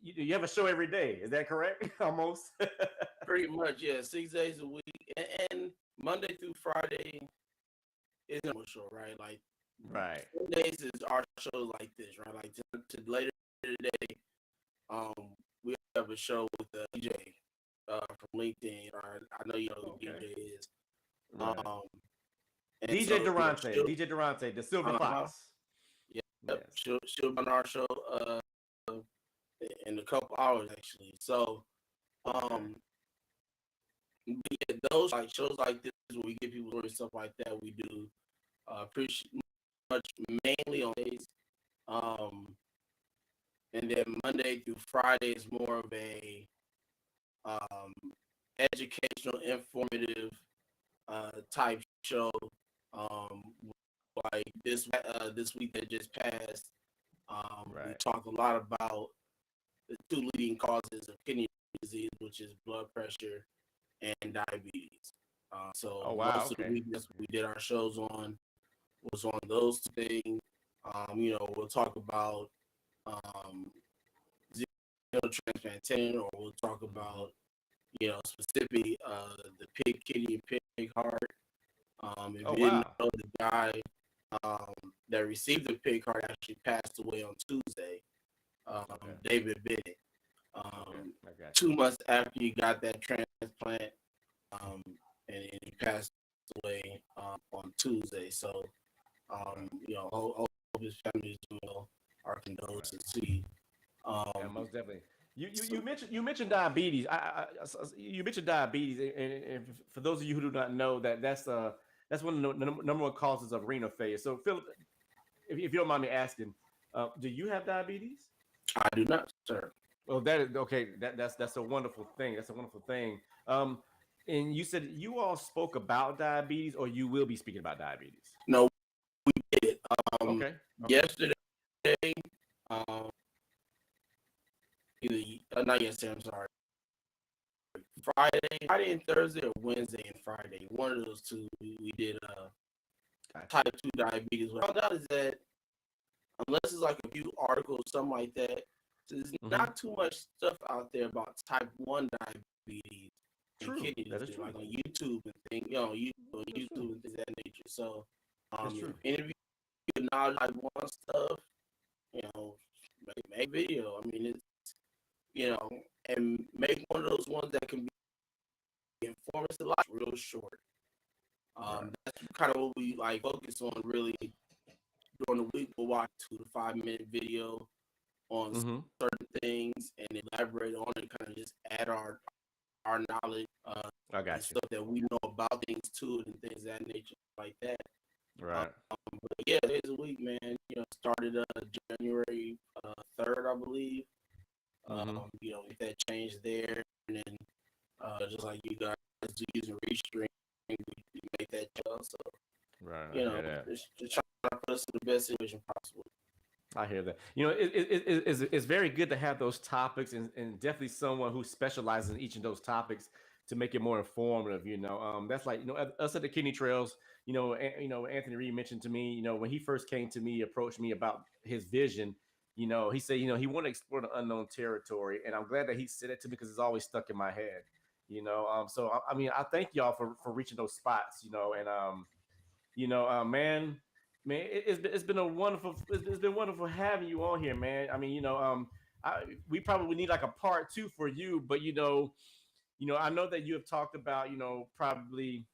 you have a show every day. Is that correct? Almost. Pretty much, yeah. 6 days a week. And Monday through Friday is a show, right? Like Right. Sundays is our show like this, right? Like to later today, um, we have a show with the DJ from LinkedIn. I know you know who Okay. DJ is. Right. Um, and DJ so Durante, DJ Durante, the Silver uh-huh, Fox. yeah, Yes. she'll be on our show in a couple hours actually. So Okay. yeah, those like shows like this where we give people stories, stuff like that. We do pretty much mainly on days. Um, and then Monday through Friday is more of a um, educational, informative type show. Um, like this week that just passed, we Right. talked a lot about the two leading causes of kidney disease, which is blood pressure and diabetes. Oh So wow. most of the Okay. week that's what we did our shows on was on those two things. We'll talk about um, zero transplantation, or we'll talk about specifically the pig kidney and pig heart. If Oh you didn't wow. know, the guy that received the pig heart actually passed away on Tuesday. Okay. David Bennett. Okay. I got you. 2 months after he got that transplant, um, and he passed away on Tuesday. So, Right. hope his family is doing well. Our Right. condolences to you. Yeah, Um, most definitely. You so, mentioned diabetes. You mentioned diabetes, and for those of you who do not know that's one of the number one causes of renal failure. So Philip, if you don't mind me asking, do you have diabetes? I do not, sir. Well, that is okay. That's a wonderful thing. That's a wonderful thing. Um, and you said you all spoke about diabetes, or you will be speaking about diabetes. No, we did. Okay. Okay. Yesterday, um, either not yesterday. I'm sorry. Friday and Thursday, or Wednesday and Friday. One of those two, we did Gotcha. type 2 diabetes. What I found out is that unless it's like a few articles, something like that, there's Mm-hmm. not too much stuff out there about type 1 diabetes and True. kidney That is disease, true. like on YouTube and things, That's true. YouTube and things of that nature. So, That's if true. any of you knowledge type 1 stuff, you know, make video. I mean, it's, and make one of those ones that can be informative, a lot real short. Right. That's kind of what we like focus on really during the week. We'll watch 2 to 5 minute video on Mm-hmm. certain things and elaborate on it, kind of just add our knowledge I and got you. stuff that we know about things too and things of that nature like that. Right. But yeah, days a week, man. Started January 3rd, I believe. Mm-hmm. With that change there, and then just like you guys do using Restream, we make that show. So Right. I hear that. just trying to put us in the best situation possible. I hear that. It's very good to have those topics, and definitely someone who specializes in each of those topics to make it more informative. That's like us at the Kidney Trails. Anthony Reed mentioned to me. When he first came to me, approached me about his vision. He said he wanted to explore the unknown territory, and I'm glad that he said it to me because it's always stuck in my head. So I mean, I thank y'all for reaching those spots. Man, Man, it's been a wonderful it's been wonderful having you on here, man. I mean, we probably need like a part two for you, but I know that you have talked about, probably,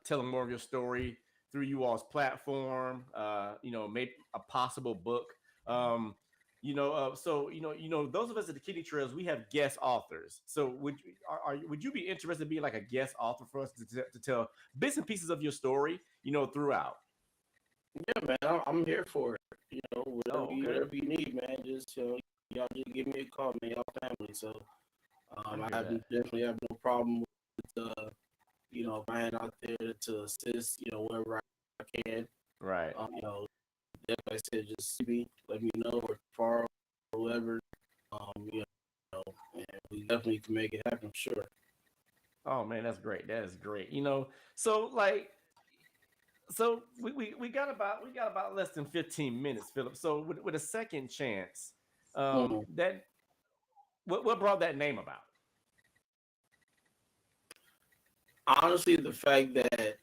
telling more of your story through you all's platform. Maybe a possible book. So those of us at the Kitty Trails, we have guest authors. So would you be interested in being like a guest author for us to tell bits and pieces of your story, throughout? Yeah, man, I'm here for it. Oh, okay. Whatever you need, man. Just y'all just give me a call, man. Y'all family. So I I hear that. definitely have no problem with if I hand out there to assist, wherever I can. Right. Like I said, just see me, let me know, or far or whoever. And we definitely can make it happen, sure. Oh man, that's great. That is great. So like we got about less than 15 minutes, Philip. So with a second chance, Mhm. that what brought that name about? Honestly, the fact that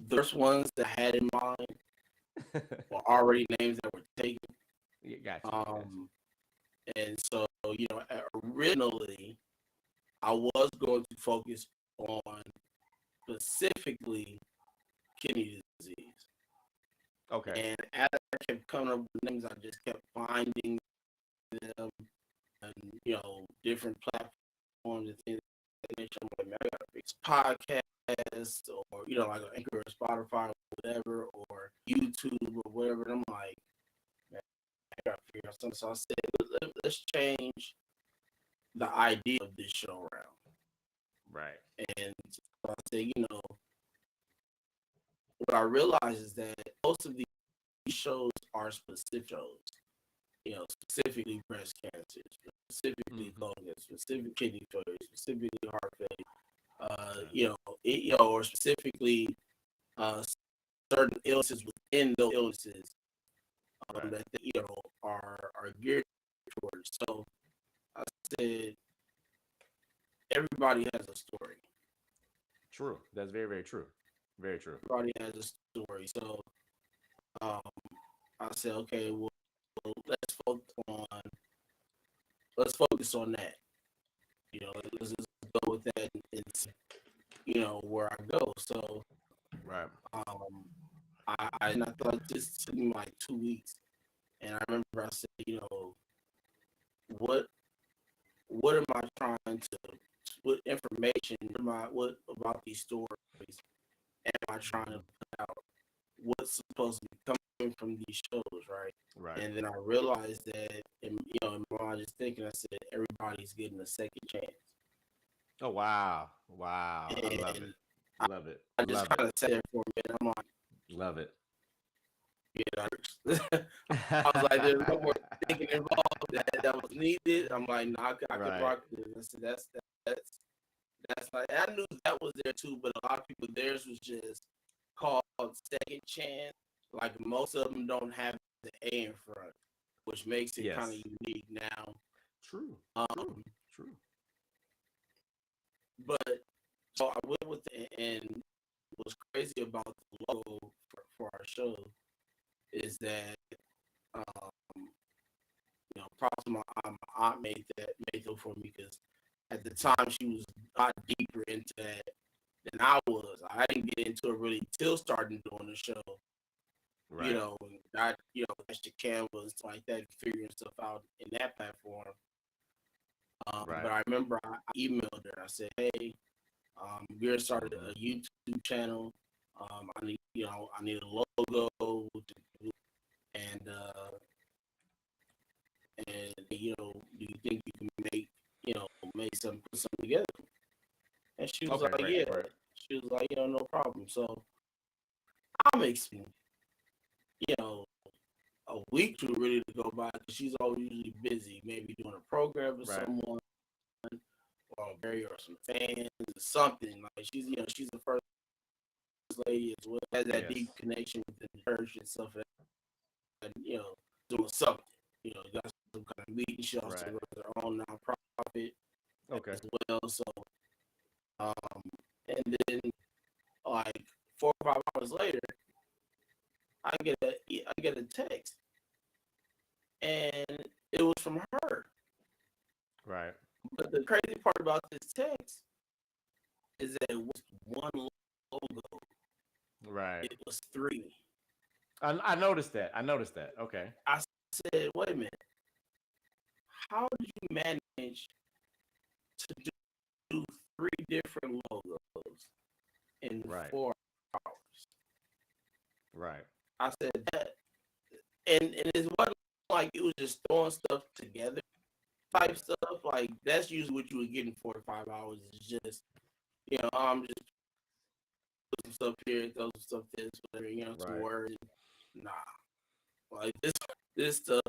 the first ones that I had in mind were already names that were taken. Yeah, got you. Got you. Um, and so, originally I was going to focus on specifically kidney disease. Okay. And as I kept coming up with names, I just kept finding them and, different platforms and things like that. I'm like, man, I got to fix podcasts or, like an Anchor or Spotify or whatever, or YouTube or whatever. And I'm like, man, I got to figure out something. So I said, let's change the idea of this show around. Right. And so I said, what I realized is that most of these shows are specific shows, specifically breast cancer, specifically Mm-hmm. colon cancer, specific kidney failure, specifically heart failure, Yeah. or specifically uh, certain illnesses within those illnesses Right. that are geared towards. So I said, everybody has a story. True. That's very, very true. Very true. Everybody has a story. So um, I said, okay, well, let's focus on that. Let's just go with that and see, where I go. So Right. um, and I thought this took me like 2 weeks, and I remember I said, what am I trying to, what information what about these stories am I trying to Mm-hmm. put out? What's supposed to be coming from these shows, right? Right. And then I realized that, in my mind, just thinking, I said, everybody's getting a second chance. Oh wow. Wow. I love And it. Love it. I just Love it. kind of sat there for a minute. I'm like, Love it. yeah. I was like, there's no more thinking involved that was needed. I'm like, no, I could Right. rock this. I said, that's like, I knew that was there too, but a lot of people, theirs was just called second chance. Like most of them don't have the A in front, which makes it kind of Yes. unique now. True. True. Um, True. but so I went with it, and what's crazy about the logo for our show is that um, props to my aunt made that for me, because at the time she was a lot deeper into that than I was. I didn't get into it really till starting doing the show. Right. And I that's your canvas like that, figuring stuff out in that platform. Right. But I remember I emailed her. I said, "Hey, we started a YouTube channel. I need a logo, and do you think you can make put something together?" And she was Okay. like, Great. "Yeah." Great. She was like, "No problem." So I'm expecting, you know, a week to really to go by, because she's always usually busy, maybe doing a program with Right. someone or or some fans or something. Like she's the first lady as well, has that Yes. deep connection with the church and stuff, and doing something. Got some kind of meeting. She also Right. runs her own nonprofit Okay. as well. So, and then like 4 hours later, I get a text, and it was from her. Right. But the crazy part about this text is that it was one logo. Right. It was three. I noticed that. Okay. I said, wait a minute. How did you manage to do three different logos in Right. 4 hours? Right. I said that, and it wasn't like it was just throwing stuff together type stuff. Like that's usually what you would get in 4 to 5 hours. It's just I'm just put some stuff here, throw some stuff this, whatever, some Right. words. Nah, like this stuff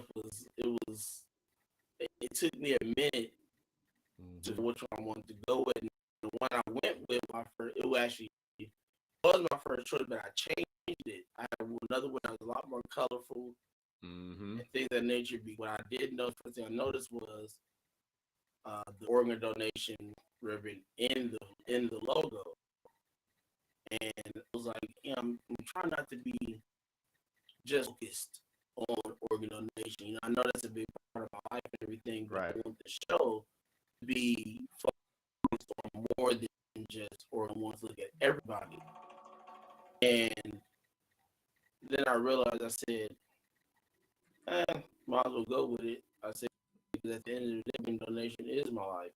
it took me a minute to which one I wanted to go with. And the one I went with, it was my first choice, but I changed it. I had another one that was a lot more colorful and things of that nature. What I did know, first thing I noticed was the organ donation ribbon in the logo, and it was like, I'm trying not to be just focused on organ donation. I know that's a big part of my life and everything, but Right. I want the show to be focused on more than just organ. I want to look at everybody. And then I realized, I said, might as well go with it. I said, because at the end of the day, donation is my life.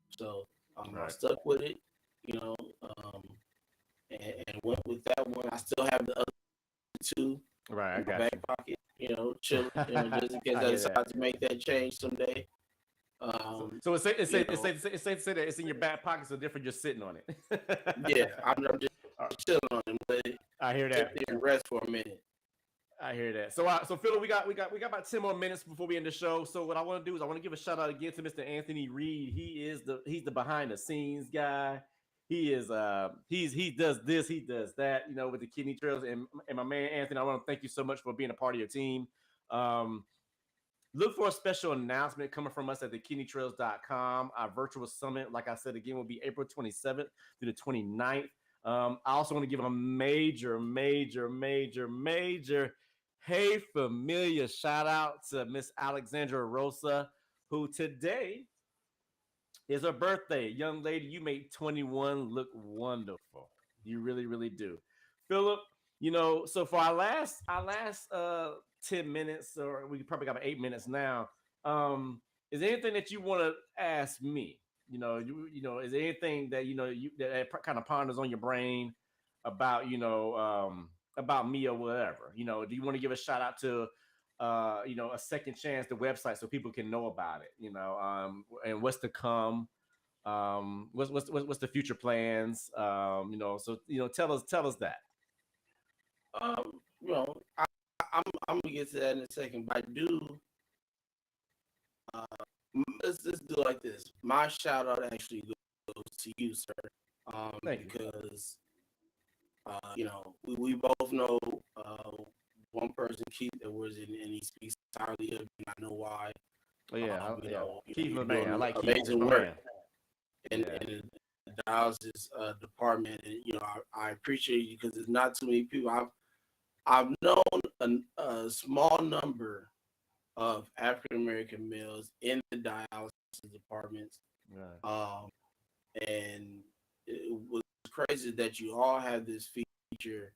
So I stuck with it, and went with that one. I still have the other two in my back pocket, chilling, just in case I decide to make that change someday. So it's safe to say that it's in your back pocket, so different just sitting on it. Yeah, I'm just chilling on it. Let it I hear that. sit there and rest for a minute. I hear that. So Phil, we got about 10 more minutes before we end the show. So what I want to do is I want to give a shout out again to Mr. Anthony Reed. He's the behind the scenes guy. He does this, he does that, with the kidney trails. And my man Anthony, I want to thank you so much for being a part of your team. Look for a special announcement coming from us at thekidneytrails.com. Our virtual summit, like I said again, will be April 27th through the 29th. I also want to give a major hey familia shout out to Miss Alexandra Rosa, who today is her birthday. Young lady, you made 21 look wonderful. You really, really do. Philip, so for our last 10 minutes, or we probably got about 8 minutes now. Is there anything that you want to ask me? Is there anything that that kind of ponders on your brain about about me or whatever? Do you want to give a shout out to a second chance, the website, so people can know about it? And what's to come? What's the future plans? So tell us that. I'm gonna get to that in a second, but I do. Let's do it like this. My shout out actually goes to you, sir. Because we both know one person, Keith, that was in, and he speaks highly of, and I know why. Oh yeah, Keith, you're man, doing I like amazing Keith, work in the dialysis department, and I appreciate you, because there's not too many people. I've known a small number of African American males in the dialysis departments, and it was crazy that you all have this feature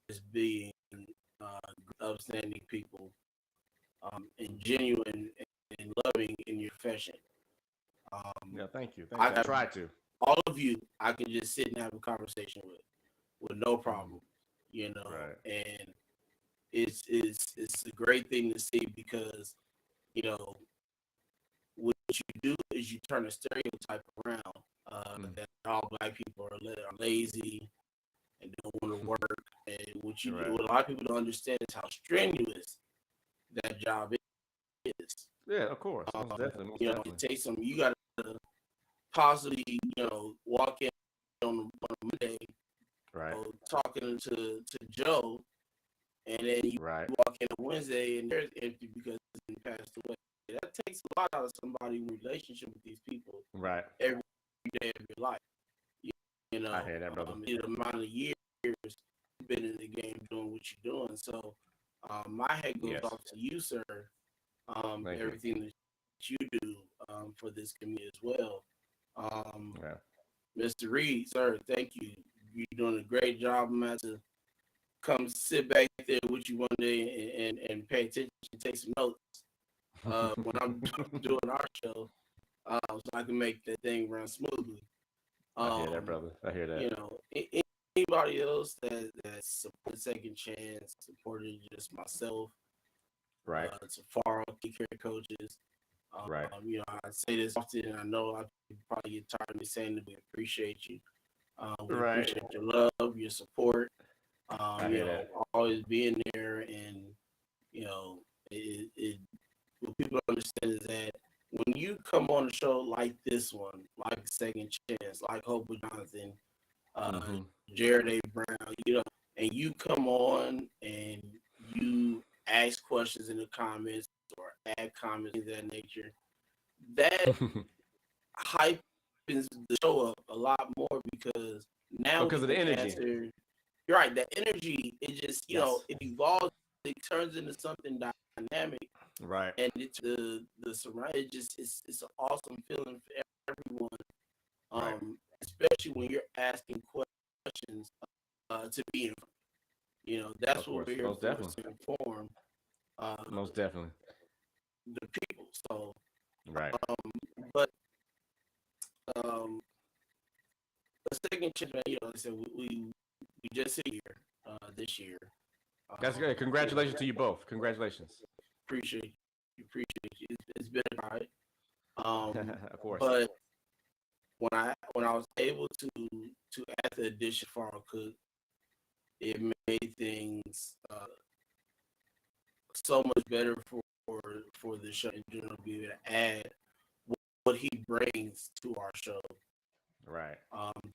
as being upstanding people, and genuine and loving in your profession. Thank you. I try to. All of you, I can just sit and have a conversation with no problem, and it's a great thing to see, because what you do is you turn a stereotype around, that all Black people are lazy and don't want to work, and what a lot of people don't understand is how strenuous that job is. Yeah, of course. Most definitely. It takes some. You got to possibly walk in on Monday, talking to Joe, and then you walk in on Wednesday and they're empty because they passed away. That takes a lot out of somebody in relationship with these people, every day of your life. I hear that, brother. The amount of years been in the game doing what you're doing. So my hat goes Yes. off to you, sir. Thank you. Everything that you do for this community as well. Yeah. Mr. Reed, sir, thank you. You're doing a great job. I'm going to come sit back there with you one day and pay attention and take some notes when I'm doing our show so I can make that thing run smoothly. I hear that, brother. I hear that. You know, anybody else that supported Second Chance, supported just myself, Right. Safaro, key care coaches. Right. You know, I say this often, and I know I probably get tired of me saying that we appreciate you. We Right. appreciate your love, your support. You know, always being there, and you know, what people understand is that when you come on a show like this one, like Second Chance, like Hope Jonathan, Jared A. Brown, you know, and you come on and you ask questions in the comments or add comments of that nature, that hypens the show up a lot more because now because of the energy. You're right, that energy, it just, you know, it evolves, it turns into something dynamic. Right. And it's the surround. It just it's an awesome feeling for everyone, especially when you're asking questions to be informed. You know, that's what we're here for, to inform. Most definitely. The people. So right. But the Second Chance, you know, like I said we just hit here this year. That's good. Congratulations to you both. Congratulations. Appreciate you. It's been a ride. Of course. But when I was able to add the addition for our cook, it made things so much better for the show and be able to add what he brings to our show. Right.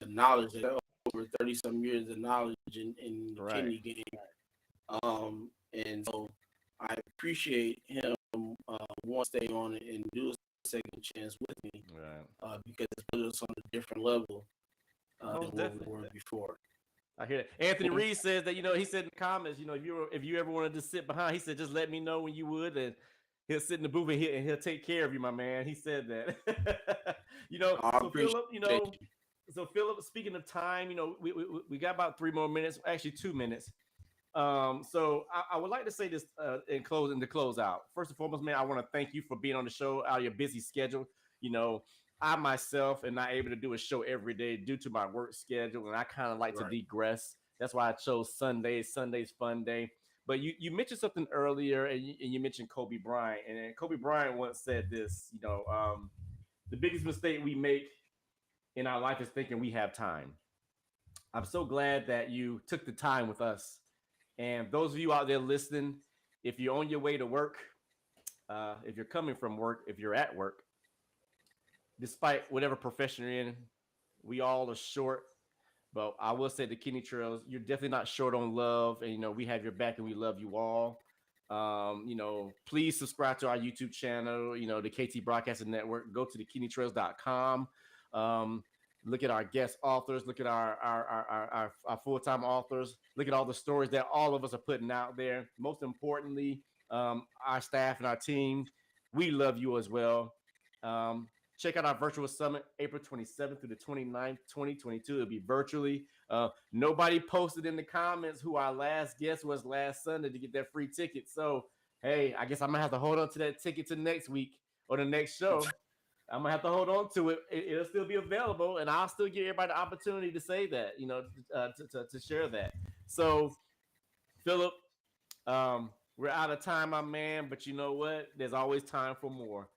The knowledge, over 30-some years of knowledge in the kidney game. And so I appreciate him want to stay on and do a second chance with me, because it put us on a different level than what we were before. I hear that. Anthony Reed says that, you know, he said in the comments, you know, if you ever wanted to sit behind, he said, just let me know when you would, and he'll sit in the booth and he'll take care of you, my man. He said that. You know, so Philip, you know, so Philip, speaking of time, you know, we got about 3 more minutes, actually 2 minutes. So I would like to say this in closing to close out. First and foremost, man, I want to thank you for being on the show out of your busy schedule. You know, I myself am not able to do a show every day due to my work schedule, and I kind of like to digress. That's why I chose Sundays. Sunday's fun day. But you mentioned something earlier, and you mentioned Kobe Bryant, and Kobe Bryant once said this. You know, the biggest mistake we make in our life is thinking we have time. I'm so glad that you took the time with us. And those of you out there listening, if you're on your way to work, if you're coming from work, if you're at work, despite whatever profession you're in, we all are short. But I will say the Kidney Trails, you're definitely not short on love. And, you know, we have your back and we love you all. You know, please subscribe to our YouTube channel, you know, the KT Broadcasting Network. Go to thekidneytrails.com. Look at our guest authors. Look at our full-time authors. Look at all the stories that all of us are putting out there. Most importantly, our staff and our team, we love you as well. Check out our virtual summit, April 27th through the 29th, 2022. It'll be virtually. Nobody posted in the comments who our last guest was last Sunday to get that free ticket. So, hey, I guess I'm going to have to hold on to that ticket to next week or the next show. I'm going to have to hold on to it. It'll still be available, and I'll still give everybody the opportunity to say that, you know, to share that. So, Philip, we're out of time, my man, but you know what? There's always time for more.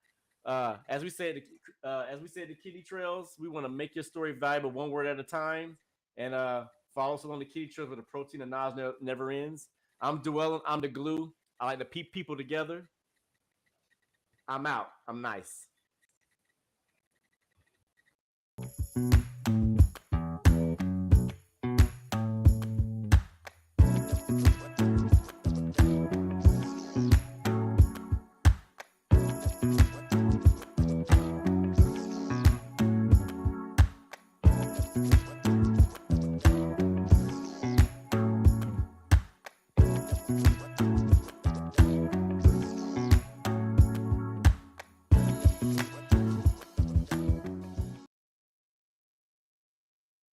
As we said, the Kidney Trails, we want to make your story valuable one word at a time. And follow us on the Kidney Trails where the protein and knowledge never ends. I'm Dwelyn. I'm the glue. I like to keep people together. I'm out. I'm nice.